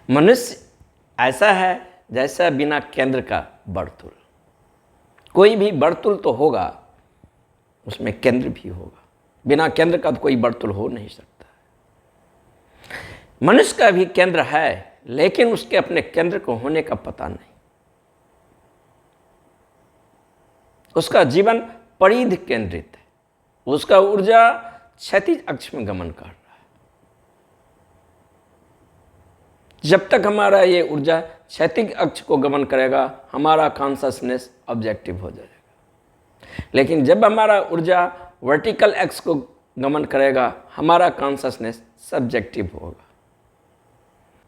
मनुष्य ऐसा है जैसा बिना केंद्र का वर्तुल। कोई भी वर्तुल तो होगा, उसमें केंद्र भी होगा। बिना केंद्र का तो कोई वर्तुल हो नहीं सकता। मनुष्य का भी केंद्र है, लेकिन उसके अपने केंद्र को होने का पता नहीं। उसका जीवन परिध केंद्रित है, उसका ऊर्जा क्षैतिज अक्ष में गमन कर रहा है। जब तक हमारा ये ऊर्जा क्षैतिज अक्ष को गमन करेगा, हमारा कॉन्शसनेस ऑब्जेक्टिव हो जाएगा। लेकिन जब हमारा ऊर्जा वर्टिकल एक्स को गमन करेगा, हमारा कॉन्शसनेस सब्जेक्टिव होगा।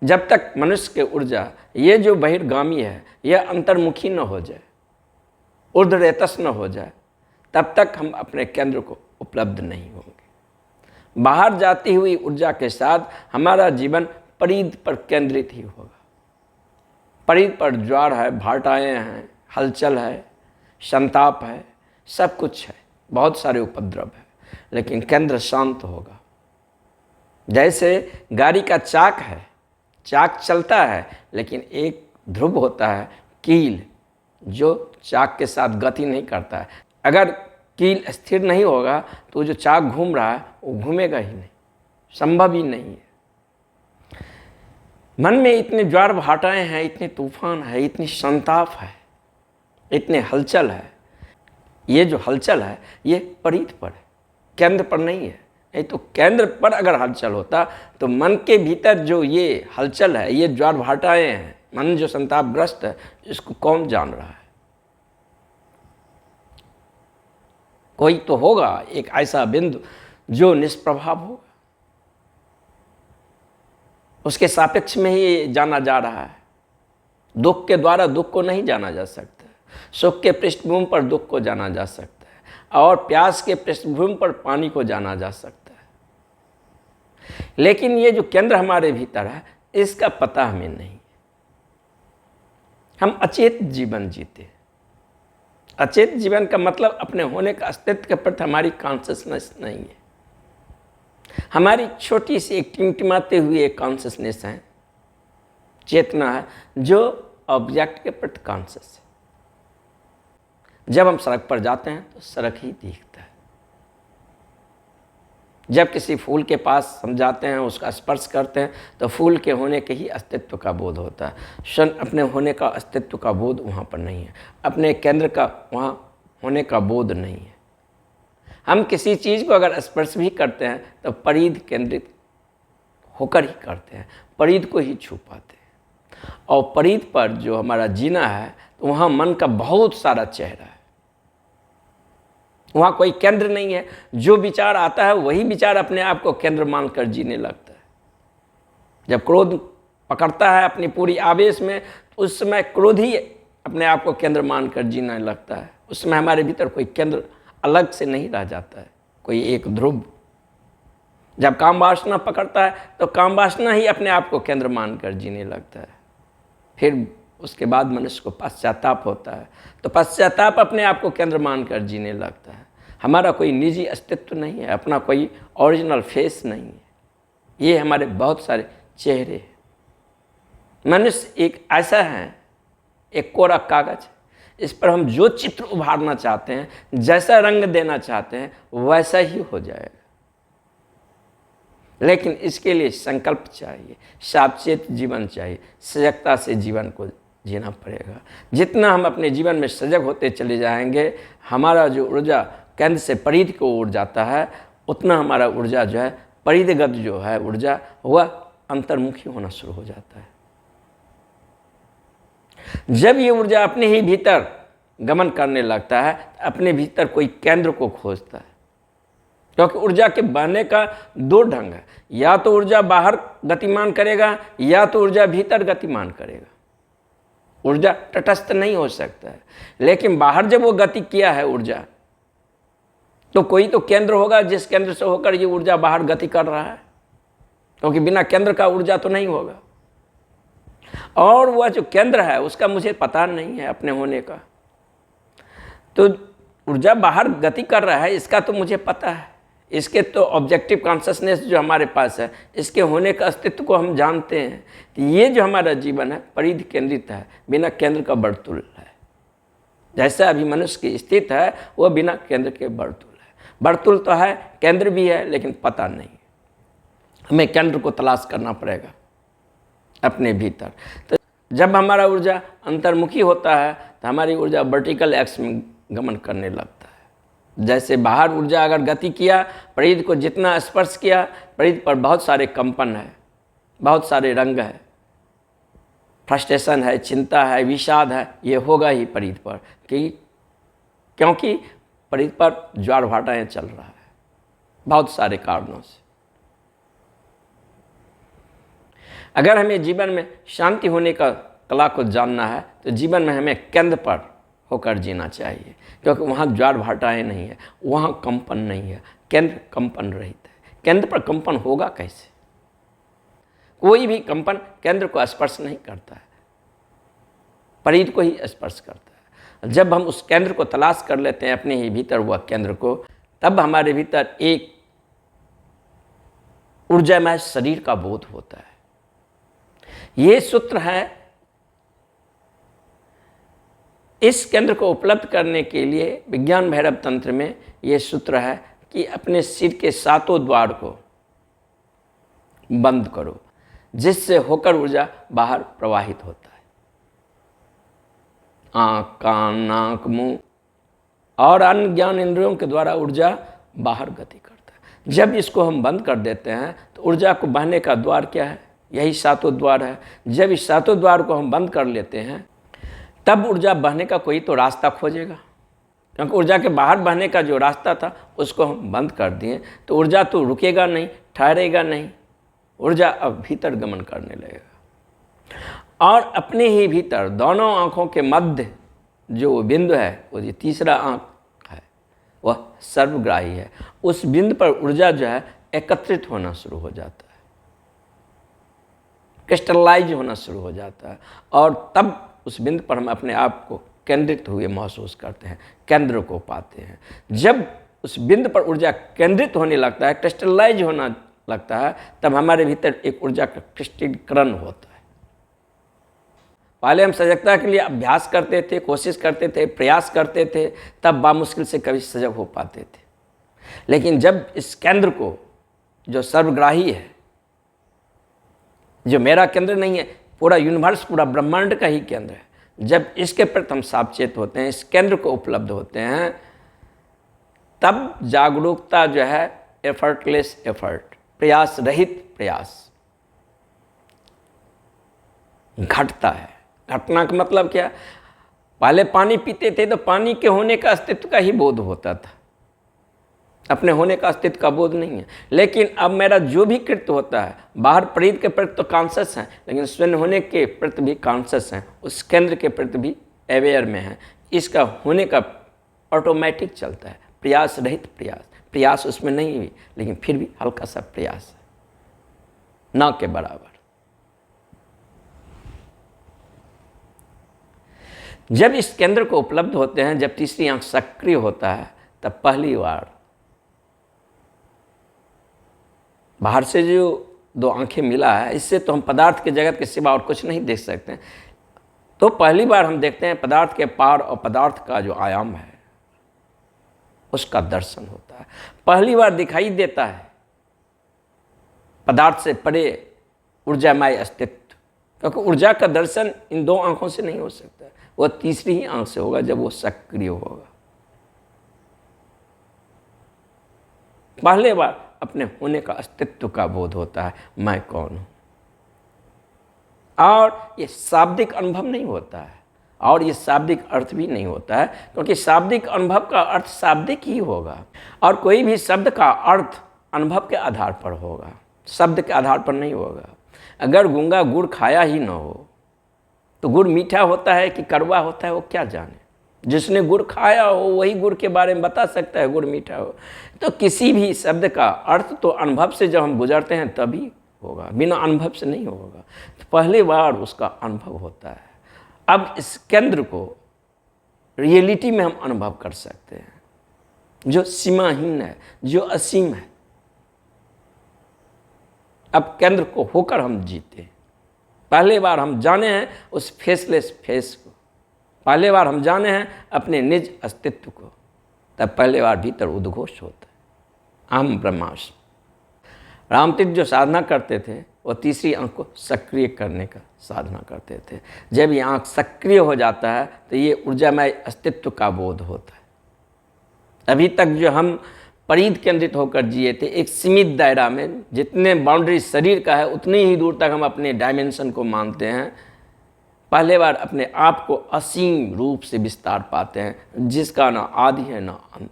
जब तक मनुष्य के ऊर्जा ये जो बहिर्गामी है, यह अंतर्मुखी न हो जाए, ऊर्ध्वरेतस न हो जाए, तब तक हम अपने केंद्र को उपलब्ध नहीं होंगे। बाहर जाती हुई ऊर्जा के साथ हमारा जीवन परिध पर केंद्रित ही होगा। परिध पर ज्वार है, भाटाएँ हैं, हलचल है, संताप है, सब कुछ है, बहुत सारे उपद्रव है, लेकिन केंद्र शांत होगा। जैसे गाड़ी का चाक है, चाक चलता है, लेकिन एक ध्रुव होता है कील, जो चाक के साथ गति नहीं करता है। अगर कील स्थिर नहीं होगा तो जो चाक घूम रहा है वो घूमेगा ही नहीं, संभव ही नहीं है। मन में इतने ज्वार भाटाएँ हैं, इतने तूफान है, इतनी संताप है, इतने हलचल है। ये जो हलचल है ये परिध पर है, केंद्र पर नहीं है। नहीं तो केंद्र पर अगर हलचल होता तो मन के भीतर जो ये हलचल है, ये ज्वार भाटाएँ हैं, मन जो संतापग्रस्त है, इसको कौन जान रहा है? कोई तो होगा एक ऐसा बिंदु जो निष्प्रभाव होगा, उसके सापेक्ष में ही जाना जा रहा है। दुख के द्वारा दुख को नहीं जाना जा सकता, सुख के पृष्ठभूमि पर दुख को जाना जा सकता है, और प्यास के पृष्ठभूमि पर पानी को जाना जा सकता है। लेकिन ये जो केंद्र हमारे भीतर है, इसका पता हमें नहीं। हम अचेत जीवन जीते। अचेत जीवन का मतलब अपने होने का अस्तित्व के प्रति हमारी कॉन्शसनेस नहीं है। हमारी छोटी सी एक टिमटिमाते हुए एक कॉन्शसनेस है, चेतना है, जो ऑब्जेक्ट के प्रति कॉन्शस है। जब हम सड़क पर जाते हैं तो सड़क ही दिखता है। जब किसी फूल के पास हम जाते हैं, उसका स्पर्श करते हैं, तो फूल के होने के ही अस्तित्व का बोध होता है। क्षण अपने होने का अस्तित्व का बोध वहाँ पर नहीं है, अपने केंद्र का वहाँ होने का बोध नहीं है। हम किसी चीज़ को अगर स्पर्श भी करते हैं तो परिध केंद्रित होकर ही करते हैं, परिध को ही छू पाते हैं। और परिध पर जो हमारा जीना है, तो वहाँ मन का बहुत सारा चेहरा है, वहाँ कोई केंद्र नहीं है। जो विचार आता है वही विचार अपने आप को केंद्र मानकर जीने लगता है। जब क्रोध पकड़ता है अपनी पूरी आवेश में, तो उस समय क्रोध ही अपने आप को केंद्र मानकर जीने लगता है। उस समय हमारे भीतर कोई केंद्र अलग से नहीं रह जाता है, कोई एक ध्रुव। जब काम वासना पकड़ता है तो काम वासना ही अपने आप को केंद्र मानकर जीने लगता है। फिर उसके बाद मनुष्य को पश्चाताप होता है, तो पश्चाताप अपने आप को केंद्र मानकर जीने लगता है। हमारा कोई निजी अस्तित्व नहीं है, अपना कोई ओरिजिनल फेस नहीं है, ये हमारे बहुत सारे चेहरे हैं। मनुष्य एक ऐसा है, एक कोरा कागज, इस पर हम जो चित्र उभारना चाहते हैं, जैसा रंग देना चाहते हैं, वैसा ही हो जाएगा। लेकिन इसके लिए संकल्प चाहिए, सावचेत जीवन चाहिए, सजगता से जीवन को जीना पड़ेगा। जितना हम अपने जीवन में सजग होते चले जाएंगे, हमारा जो ऊर्जा केंद्र से परिध को उड़ जाता है, उतना हमारा ऊर्जा जो है, परिधगत जो है ऊर्जा, वह अंतर्मुखी होना शुरू हो जाता है। जब ये ऊर्जा अपने ही भीतर गमन करने लगता है, अपने भीतर कोई केंद्र को खोजता है। क्योंकि ऊर्जा के बहने का दो ढंग है, या तो ऊर्जा बाहर गतिमान करेगा, या तो ऊर्जा भीतर गतिमान करेगा। ऊर्जा तटस्थ नहीं हो सकता है। लेकिन बाहर जब वो गति किया है ऊर्जा, तो कोई तो केंद्र होगा जिस केंद्र से होकर ये ऊर्जा बाहर गति कर रहा है, क्योंकि बिना केंद्र का ऊर्जा तो नहीं होगा। और वह जो केंद्र है उसका मुझे पता नहीं है अपने होने का। तो ऊर्जा बाहर गति कर रहा है, इसका तो मुझे पता है, इसके तो ऑब्जेक्टिव कॉन्शसनेस जो हमारे पास है, इसके होने का अस्तित्व को हम जानते हैं कि ये जो हमारा जीवन है परिधि केंद्रित है, बिना केंद्र का वर्तुल है। जैसे अभी मनुष्य की स्थिति है वो बिना केंद्र के वर्तुल है। वर्तुल तो है, केंद्र भी है, लेकिन पता नहीं। हमें केंद्र को तलाश करना पड़ेगा अपने भीतर। तो जब हमारा ऊर्जा अंतर्मुखी होता है तो हमारी ऊर्जा वर्टिकल एक्स में गमन करने लगता है। जैसे बाहर ऊर्जा अगर गति किया, परिधि को जितना स्पर्श किया, परिधि पर बहुत सारे कंपन है, बहुत सारे रंग है, फ्रस्ट्रेशन है, चिंता है, विषाद है, ये होगा ही परिधि पर, क्योंकि परिधि पर ज्वार भाटाएं चल रहा है बहुत सारे कारणों से। अगर हमें जीवन में शांति होने का कला को जानना है तो जीवन में हमें केंद्र पर होकर जीना चाहिए, क्योंकि वहाँ ज्वार भाटाएं नहीं है, वहाँ कंपन नहीं है, केंद्र कंपन रहित है। केंद्र पर कंपन होगा कैसे? कोई भी कंपन केंद्र को स्पर्श नहीं करता है, परिधि को ही स्पर्श करता है। जब हम उस केंद्र को तलाश कर लेते हैं अपने ही भीतर हुआ केंद्र को, तब हमारे भीतर एक ऊर्जामय शरीर का बोध होता है। ये सूत्र है, इस केंद्र को उपलब्ध करने के लिए विज्ञान भैरव तंत्र में ये सूत्र है कि अपने सिर के 7 द्वार को बंद करो, जिससे होकर ऊर्जा बाहर प्रवाहित होता है। आँख, कान, नाक, मुंह और अन्य ज्ञान इंद्रियों के द्वारा ऊर्जा बाहर गति करता है। जब इसको हम बंद कर देते हैं तो ऊर्जा को बहने का द्वार क्या है? यही 7 द्वार है। जब इस 7 द्वार को हम बंद कर लेते हैं तब ऊर्जा बहने का कोई तो रास्ता खोजेगा, क्योंकि ऊर्जा के बाहर बहने का जो रास्ता था उसको हम बंद कर दिए तो ऊर्जा तो रुकेगा नहीं, ठहरेगा नहीं, ऊर्जा अब भीतर गमन करने लगेगा। और अपने ही भीतर दोनों आँखों के मध्य जो बिंदु है, वो जो तीसरा आँख है, वह सर्वग्राही है। उस बिंदु पर ऊर्जा जो है एकत्रित होना शुरू हो जाता है, क्रिस्टलाइज होना शुरू हो जाता है, और तब उस बिंदु पर हम अपने आप को केंद्रित हुए महसूस करते हैं, केंद्र को पाते हैं। जब उस बिंदु पर ऊर्जा केंद्रित होने लगता है, क्रिस्टलाइज होना लगता है, तब हमारे भीतर एक ऊर्जा का क्रिस्टलीकरण होता है। पहले हम सजगता के लिए अभ्यास करते थे, कोशिश करते थे, प्रयास करते थे, तब बामुश्किल से कभी सजग हो पाते थे। लेकिन जब इस केंद्र को, जो सर्वग्राही है, जो मेरा केंद्र नहीं है, पूरा यूनिवर्स, पूरा ब्रह्मांड का ही केंद्र है, जब इसके प्रति हम सावचेत होते हैं, इस केंद्र को उपलब्ध होते हैं, तब जागरूकता जो है एफर्टलेस एफर्ट, प्रयास रहित प्रयास घटता है। घटना का मतलब क्या? पहले पानी पीते थे तो पानी के होने का अस्तित्व का ही बोध होता था, अपने होने का अस्तित्व का बोध नहीं है। लेकिन अब मेरा जो भी कृत्य होता है, बाहर परिधि के प्रति तो कॉन्शस है, लेकिन स्वयं होने के प्रति भी कॉन्शस है, उस केंद्र के प्रति भी अवेयर में है। इसका होने का ऑटोमेटिक चलता है, प्रयास रहित प्रयास। प्रयास उसमें नहीं हुई, लेकिन फिर भी हल्का सा प्रयास है, ना के बराबर। जब इस केंद्र को उपलब्ध होते हैं, जब तीसरी आंख सक्रिय होता है, तब पहली बार बाहर से जो 2 आंखें मिला है, इससे तो हम पदार्थ के जगत के सिवा और कुछ नहीं देख सकते हैं। तो पहली बार हम देखते हैं पदार्थ के पार और पदार्थ का जो आयाम है उसका दर्शन होता है। पहली बार दिखाई देता है पदार्थ से परे ऊर्जामय अस्तित्व, क्योंकि ऊर्जा का दर्शन इन 2 आंखों से नहीं हो सकता, वह तीसरी ही आंख से होगा, जब वो सक्रिय होगा। पहले बार अपने होने का अस्तित्व का बोध होता है, मैं कौन हूं। और ये शाब्दिक अनुभव नहीं होता है, और ये शाब्दिक अर्थ भी नहीं होता है, क्योंकि शाब्दिक अनुभव का अर्थ शाब्दिक ही होगा, और कोई भी शब्द का अर्थ अनुभव के आधार पर होगा, शब्द के आधार पर नहीं होगा। अगर गूंगा गुड़ खाया ही न हो तो गुड़ मीठा होता है कि कड़वा होता है वो क्या जाने। जिसने गुड़ खाया हो वही गुड़ के बारे में बता सकता है गुड़ मीठा हो। तो किसी भी शब्द का अर्थ तो अनुभव से जब हम गुजरते हैं तभी होगा, बिना अनुभव से नहीं होगा। तो पहली बार उसका अनुभव होता है। अब इस केंद्र को रियलिटी में हम अनुभव कर सकते हैं। जो सीमाहीन है, जो असीम है। अब केंद्र को होकर हम जीते। पहले बार हम जाने हैं उस फेसलेस फेस को, पहले बार हम जाने हैं अपने निज अस्तित्व को, तब पहले बार भीतर उद्घोष होता है अहम ब्रह्मास्मि। रामतीर्थ जो साधना करते थे वो तीसरी आंख को सक्रिय करने का साधना करते थे। जब ये आंख सक्रिय हो जाता है तो ये ऊर्जामय अस्तित्व का बोध होता है। अभी तक जो हम परिध केंद्रित होकर जिए थे एक सीमित दायरा में, जितने बाउंड्री शरीर का है उतनी ही दूर तक हम अपने डायमेंशन को मानते हैं। पहले बार अपने आप को असीम रूप से विस्तार पाते हैं, जिसका ना आदि है ना अंत।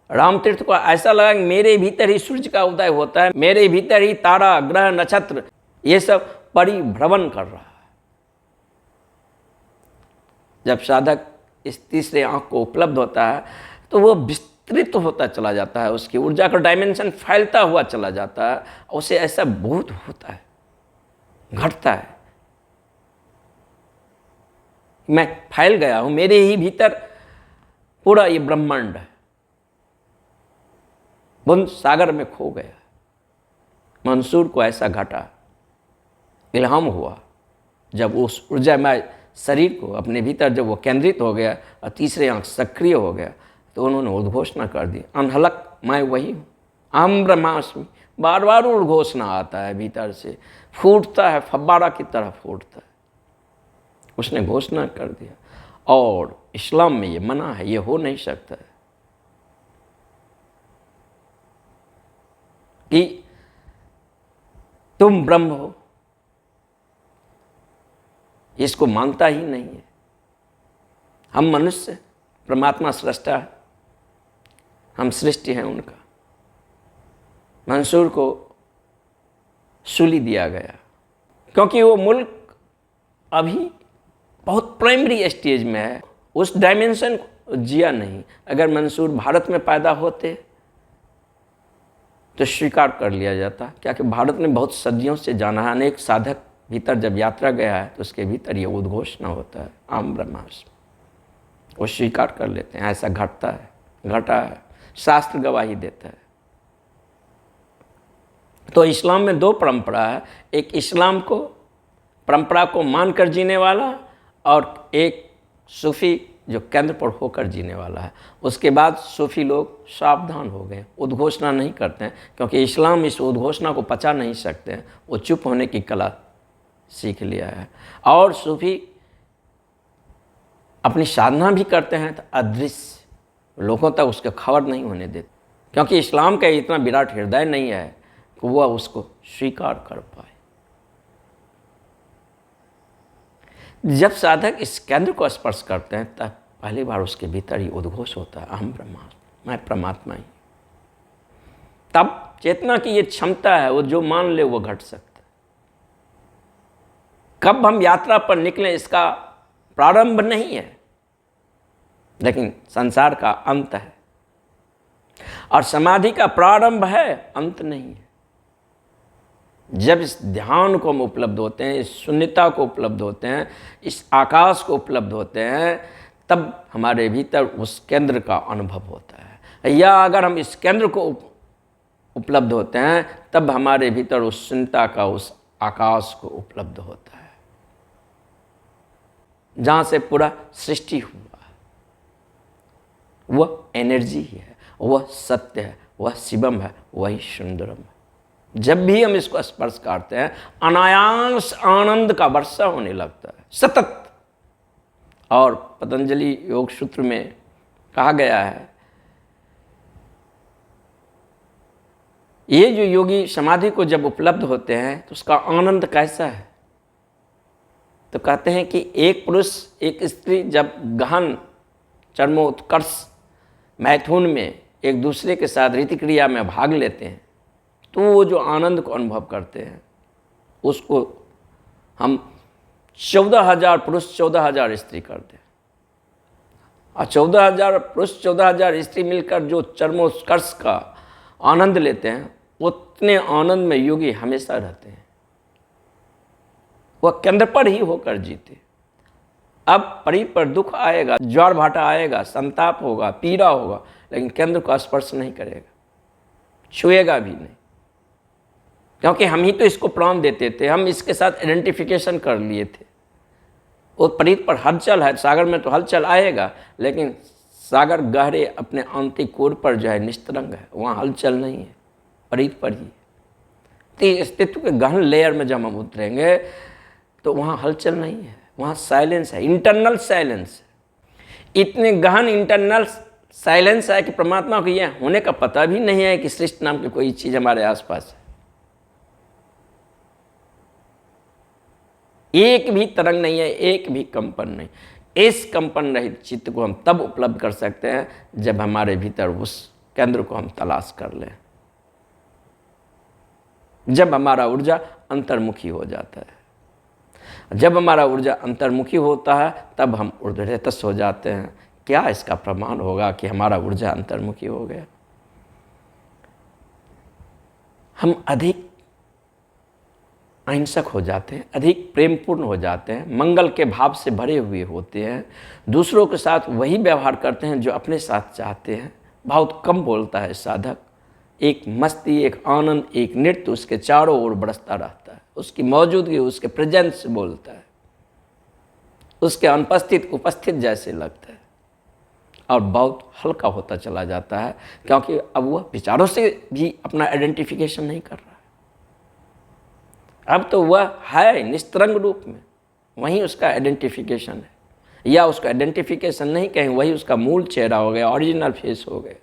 रामतीर्थ को ऐसा लगा कि मेरे भीतर ही सूर्य का उदय होता है, मेरे भीतर ही तारा ग्रह नक्षत्र ये सब परिभ्रमण कर रहा है। जब साधक इस तीसरे आंख को उपलब्ध होता है तो वो विस्तृत होता चला जाता है, उसकी ऊर्जा का डायमेंशन फैलता हुआ चला जाता है। उसे ऐसा बोध होता है, घटता है, मैं फैल गया हूं, मेरे ही भीतर पूरा ये ब्रह्मांड है, बूंद सागर में खो गया। मंसूर को ऐसा घटा, इल्हाम हुआ जब उस ऊर्जामय शरीर को अपने भीतर जब वो केंद्रित हो गया और तीसरे आंख सक्रिय हो गया तो उन्होंने उद्घोषणा कर दी, अनहलक मैं वही हूँ, अहम ब्रह्मास्मि। बार बार उद्घोषणा आता है भीतर से, फूटता है, फव्वारा की तरह फूटता है। उसने घोषणा कर दिया। और इस्लाम में ये मना है, ये हो नहीं सकता है कि तुम ब्रह्म हो, इसको मानता ही नहीं है। हम मनुष्य, परमात्मा सृष्टा है, हम सृष्टि हैं उनका। मंसूर को सूली दिया गया क्योंकि वो मुल्क अभी बहुत प्राइमरी स्टेज में है, उस डायमेंशन को जिया नहीं। अगर मंसूर भारत में पैदा होते तो स्वीकार कर लिया जाता, क्योंकि भारत ने बहुत सदियों से जाना है। अनेक साधक भीतर जब यात्रा गया है तो उसके भीतर ये उद्घोषणा होता है, अहम ब्रह्मास्मि। वो स्वीकार कर लेते हैं, ऐसा घटता है, घटा है, शास्त्र गवाही देता है। तो इस्लाम में दो परंपरा है, एक इस्लाम को परंपरा को मानकर जीने वाला और एक सूफी जो केंद्र पर होकर जीने वाला है। उसके बाद सूफी लोग सावधान हो गए, उद्घोषणा नहीं करते हैं, क्योंकि इस्लाम इस उद्घोषणा को पचा नहीं सकते हैं। वो चुप होने की कला सीख लिया है। और सूफी अपनी साधना भी करते हैं तो अदृश्य लोगों तक उसके खबर नहीं होने देते, क्योंकि इस्लाम का इतना विराट हृदय नहीं है कि वह उसको स्वीकार कर पाए। जब साधक इस केंद्र को स्पर्श करते हैं तब पहली बार उसके भीतर ही उद्घोष होता है, अहम ब्रह्मास्मि, मैं परमात्मा ही। तब चेतना की ये क्षमता है, वो जो मान ले वो घट सकता है। कब हम यात्रा पर निकले इसका प्रारंभ नहीं है, लेकिन संसार का अंत है। और समाधि का प्रारंभ है, अंत नहीं है। जब इस ध्यान को हम उपलब्ध होते हैं, इस शून्यता को उपलब्ध होते हैं, इस आकाश को उपलब्ध होते हैं, तब हमारे भीतर उस केंद्र का अनुभव होता है। या अगर हम इस केंद्र को उपलब्ध होते हैं तब हमारे भीतर उस शून्यता का, उस आकाश को उपलब्ध होता है, जहाँ से पूरा सृष्टि हुआ है। वह एनर्जी ही है, वह सत्य है, वह शिवम है, वही सुंदरम है। जब भी हम इसको स्पर्श करते हैं अनायास आनंद का वर्षा होने लगता है, सतत। और पतंजलि योग सूत्र में कहा गया है, ये जो योगी समाधि को जब उपलब्ध होते हैं तो उसका आनंद कैसा है, तो कहते हैं कि एक पुरुष एक स्त्री जब गहन चरमोत्कर्ष मैथुन में एक दूसरे के साथ रीति क्रिया में भाग लेते हैं तो वो जो आनंद को अनुभव करते हैं उसको हम 14,000 पुरुष 14,000 स्त्री करते हैं। और 14,000 पुरुष 14,000 स्त्री मिलकर जो चरमोत्कर्ष का आनंद लेते हैं, उतने आनंद में योगी हमेशा रहते हैं। वह केंद्र पर ही होकर जीते। अब परीत पर दुख आएगा, ज्वार भाटा आएगा, संताप होगा, पीड़ा होगा, लेकिन केंद्र को स्पर्श नहीं करेगा, छुएगा भी नहीं, क्योंकि हम ही तो इसको प्राण देते थे, हम इसके साथ आइडेंटिफिकेशन कर लिए थे। वो परीत पर हलचल है, सागर में तो हलचल आएगा, लेकिन सागर गहरे अपने आंतरिक कोर पर जो है निस्तरंग है, वहाँ हलचल नहीं है, परीत पर ही। तो अस्तित्व के गहन लेयर में जब हम उतरेंगे तो वहाँ हलचल नहीं है, वहाँ साइलेंस है, इंटरनल साइलेंस है। इतने गहन इंटरनल साइलेंस है कि परमात्मा को यह होने का पता भी नहीं है कि सृष्टि नाम की कोई चीज़ हमारे आसपास है। एक भी तरंग नहीं है, एक भी कंपन नहीं। इस कंपन रहित चित्त को हम तब उपलब्ध कर सकते हैं जब हमारे भीतर उस केंद्र को हम तलाश कर लें, जब हमारा ऊर्जा अंतर्मुखी हो जाता है। जब हमारा ऊर्जा अंतर्मुखी होता है तब हम ऊर्ध्वरेतस हो जाते हैं। क्या इसका प्रमाण होगा कि हमारा ऊर्जा अंतर्मुखी हो गया? हम अधिक अहिंसक हो जाते हैं, अधिक प्रेमपूर्ण हो जाते हैं, मंगल के भाव से भरे हुए होते हैं, दूसरों के साथ वही व्यवहार करते हैं जो अपने साथ चाहते हैं। बहुत कम बोलता है साधक, एक मस्ती, एक आनंद, एक नृत्य उसके चारों ओर बरसता रहता है। उसकी मौजूदगी, उसके प्रेजेंस से बोलता है, उसके अनुपस्थित उपस्थित जैसे लगता है, और बहुत हल्का होता चला जाता है, क्योंकि अब वह विचारों से भी अपना आइडेंटिफिकेशन नहीं कर रहा है। अब तो वह है निस्तरंग रूप में, वहीं उसका आइडेंटिफिकेशन है, या उसका आइडेंटिफिकेशन नहीं कहें, वही उसका मूल चेहरा हो गया, ओरिजिनल फेस हो गया।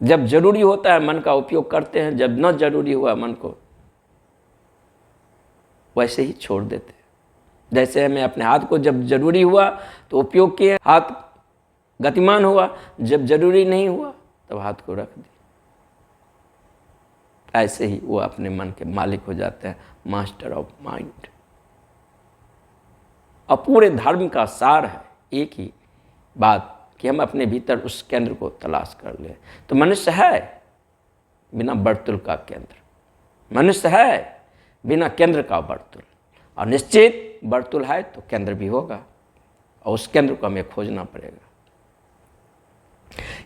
जब जरूरी होता है मन का उपयोग करते हैं, जब न जरूरी हुआ मन को वैसे ही छोड़ देते हैं। जैसे हमें अपने हाथ को जब जरूरी हुआ तो उपयोग किए, हाथ गतिमान हुआ, जब जरूरी नहीं हुआ तब हाथ को रख दिया। ऐसे ही वो अपने मन के मालिक हो जाते हैं, मास्टर ऑफ माइंड। और पूरे धर्म का सार है एक ही बात कि हम अपने भीतर उस केंद्र को तलाश कर लें। तो मनुष्य है बिना वर्तुल का केंद्र, मनुष्य है बिना केंद्र का वर्तुल, और निश्चित वर्तुल है तो केंद्र भी होगा, और उस केंद्र को हमें खोजना पड़ेगा।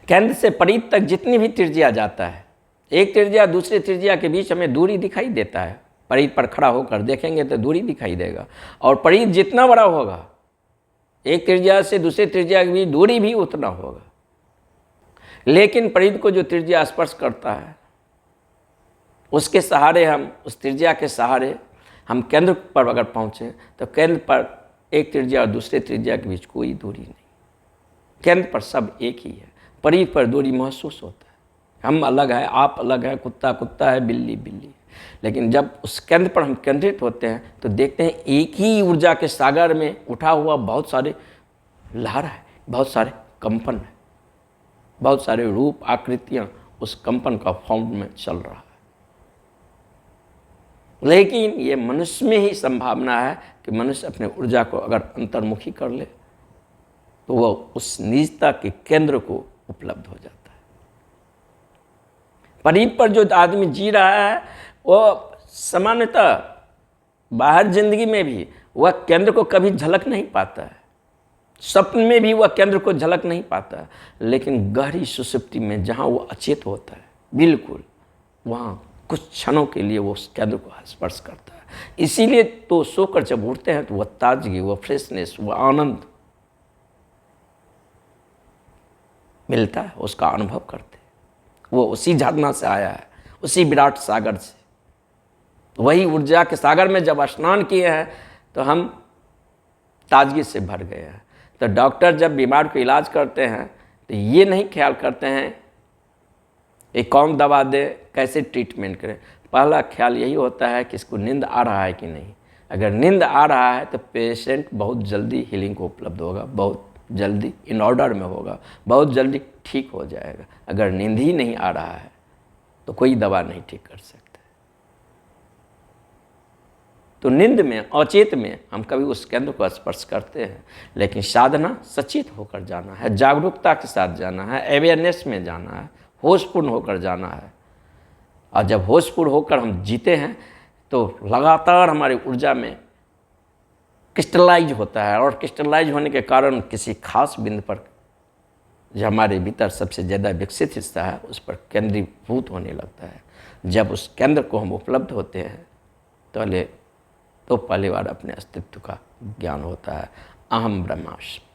केंद्र से परीत तक जितनी भी त्रिज्या जाता है, एक त्रिज्या दूसरी त्रिज्या के बीच हमें दूरी दिखाई देता है। परीत पर खड़ा होकर देखेंगे तो दूरी दिखाई देगा, और परीत जितना बड़ा होगा एक त्रिज्या से दूसरी त्रिज्या के बीच दूरी भी उतना होगा। लेकिन परीत को जो त्रिज्या स्पर्श करता है उसके सहारे हम, उस त्रिज्या के सहारे हम केंद्र पर अगर पहुँचें तो केंद्र पर एक त्रिज्या और दूसरे त्रिज्या के बीच कोई दूरी नहीं, केंद्र पर सब एक ही है। परीत पर दूरी महसूस होता है, हम अलग हैं, आप अलग हैं, कुत्ता कुत्ता है, बिल्ली बिल्ली। लेकिन जब उस केंद्र पर हम केंद्रित होते हैं तो देखते हैं एक ही ऊर्जा के सागर में उठा हुआ बहुत सारे लहर है, बहुत सारे कंपन है, बहुत सारे रूप आकृतियां उस कंपन का फॉर्म में चल रहा है। लेकिन ये मनुष्य में ही संभावना है कि मनुष्य अपने ऊर्जा को अगर अंतर्मुखी कर ले तो वह उस निजता के केंद्र को उपलब्ध हो जाता है। परीत पर जो आदमी जी रहा है वो सामान्यतः बाहर जिंदगी में भी वह केंद्र को कभी झलक नहीं पाता है, स्वप्न में भी वह केंद्र को झलक नहीं पाता है। लेकिन गहरी सुषुप्ति में जहाँ वो अचेत होता है बिल्कुल, वहाँ कुछ क्षणों के लिए वो उस केंद्र को स्पर्श करता है। इसीलिए तो सोकर जब उठते हैं तो वह ताजगी, वह फ्रेशनेस, वह आनंद मिलता है, उसका अनुभव करते हैं। वो उसी झरना से आया है, उसी विराट सागर से, वही ऊर्जा के सागर में जब स्नान किए हैं तो हम ताजगी से भर गए हैं। तो डॉक्टर जब बीमार को इलाज करते हैं तो ये नहीं ख्याल करते हैं ये कौन दवा दे, कैसे ट्रीटमेंट करें। पहला ख्याल यही होता है कि इसको नींद आ रहा है कि नहीं। अगर नींद आ रहा है तो पेशेंट बहुत जल्दी हीलिंग को उपलब्ध होगा, बहुत जल्दी इन ऑर्डर में होगा, बहुत जल्दी ठीक हो जाएगा। अगर नींद ही नहीं आ रहा है तो कोई दवा नहीं ठीक कर सकता। तो नींद में, अचेत में हम कभी उस केंद्र को स्पर्श करते हैं, लेकिन साधना सचेत होकर जाना है, जागरूकता के साथ जाना है, अवेयरनेस में जाना है, होशपूर्ण होकर जाना है। और जब होशपूर्ण होकर हम जीते हैं तो लगातार हमारी ऊर्जा में क्रिस्टलाइज होता है, और क्रिस्टलाइज होने के कारण किसी खास बिंदु पर जो हमारे भीतर सबसे ज़्यादा विकसित हिस्सा है उस पर केंद्रीभूत होने लगता है। जब उस केंद्र को हम उपलब्ध होते हैं तो पहली बार अपने अस्तित्व का ज्ञान होता है। अहम ब्रह्मास्मि।